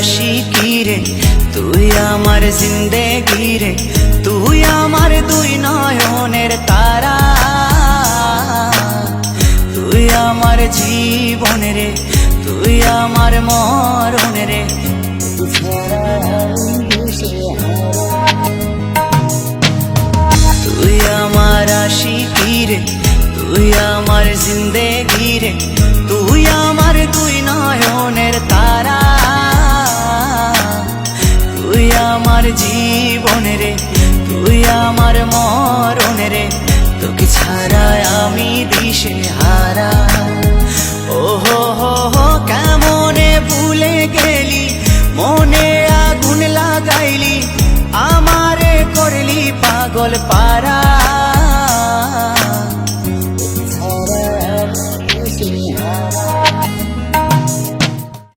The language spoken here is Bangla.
আশিকি রে, তুই আমার জিন্দেগি রে, তুই আমার দুই নয়নের তারা, তুই আমার জীবন রে, তুই আমার মরণ রে। তুই আমার আশিকি রে, তুই আমার জিন্দেগি রে, তুই আমার দুই নয়নের তারা, তুই আমার জীবন রে, তুই আমার মরণ রে। তোকে ছাড়া আমি দিশে হারা। ও হো হো হো কেমনে ভুলে গেলি